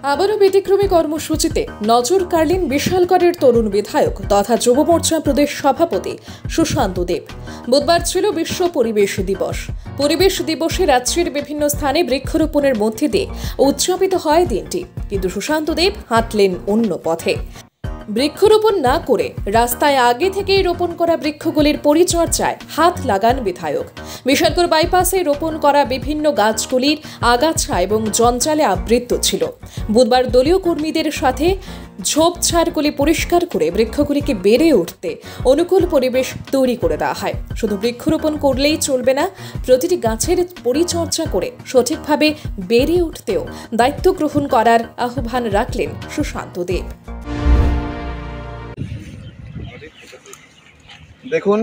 আবারও ব্যতিক্রমী কর্মসূচিতে নজর কাড়লেন বিশালগড়ের তরুণ বিধায়ক তথা যুব মোর্চা প্রদেশ সভাপতি সুশান্ত দেব। বুধবার ছিল বিশ্ব পরিবেশ দিবস। পরিবেশ দিবসে রাজ্যের বিভিন্ন স্থানে বৃক্ষরোপণের মধ্যে দিয়ে উদযাপিত হয় দিনটি, কিন্তু সুশান্ত দেব হাঁটলেন অন্য পথে। বৃক্ষরোপণ না করে রাস্তায় আগে থেকেই রোপণ করা বৃক্ষগুলির পরিচর্যায় হাত লাগান বিধায়ক। বিশালগড় বাইপাসে রোপণ করা বিভিন্ন গাছগুলির আগাছা এবং জঞ্জালে আবৃত ছিল। বুধবার দলীয় কর্মীদের সাথে ঝোপঝাড়গুলি পরিষ্কার করে বৃক্ষগুলিকে বেড়ে উঠতে অনুকূল পরিবেশ তৈরি করে দেওয়া হয়। শুধু বৃক্ষরোপণ করলেই চলবে না, প্রতিটি গাছের পরিচর্যা করে সঠিকভাবে বেড়ে উঠতেও দায়িত্ব গ্রহণ করার আহ্বান রাখলেন সুশান্ত দেব। দেখুন,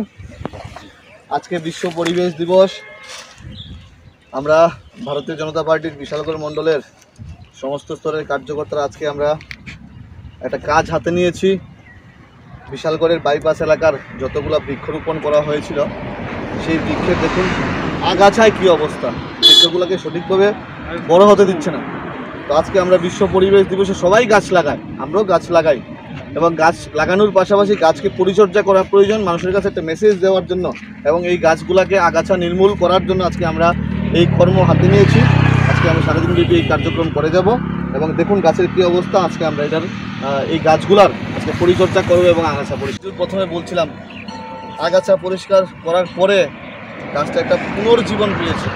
আজকে বিশ্ব পরিবেশ দিবস। আমরা ভারতীয় জনতা পার্টির বিশালগড় মণ্ডলের সমস্ত স্তরের কার্যকর্তারা আজকে আমরা একটা কাজ হাতে নিয়েছি। বিশালগড়ের বাইপাস এলাকার যতগুলো বৃক্ষরোপণ করা হয়েছিল, সেই বৃক্ষের দেখুন আগাছায় কী অবস্থা, বৃক্ষগুলোকে সঠিকভাবে বড় হতে দিচ্ছে না। তো আজকে আমরা বিশ্ব পরিবেশ দিবসে সবাই গাছ লাগাই, আমরাও গাছ লাগাই, এবং গাছ লাগানোর পাশাপাশি গাছকে পরিচর্যা করা প্রয়োজন মানুষের কাছে একটা মেসেজ দেওয়ার জন্য, এবং এই গাছগুলোকে আগাছা নির্মূল করার জন্য আজকে আমরা এই কর্ম হাতে নিয়েছি। আজকে আমরা সারাদিন ব্যাপী এই কার্যক্রম করে যাব, এবং দেখুন গাছের কী অবস্থা। আজকে আমরা এটার এই গাছগুলার আজকে পরিচর্যা করবো এবং আগাছা পরিষ্কার। প্রথমে বলছিলাম, আগাছা পরিষ্কার করার পরে গাছটা একটা পুনর্জীবন পেয়েছে,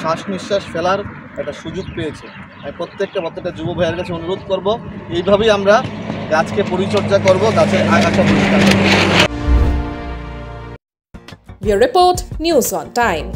শ্বাস নিঃশ্বাস ফেলার একটা সুযোগ পেয়েছে। আমি প্রত্যেকটা যুব ভাইয়ের কাছে অনুরোধ করব, এইভাবেই আমরা গাছকে পরিচর্যা করব, গাছের আগাছা পরিষ্কার করব। Your report, News on Time.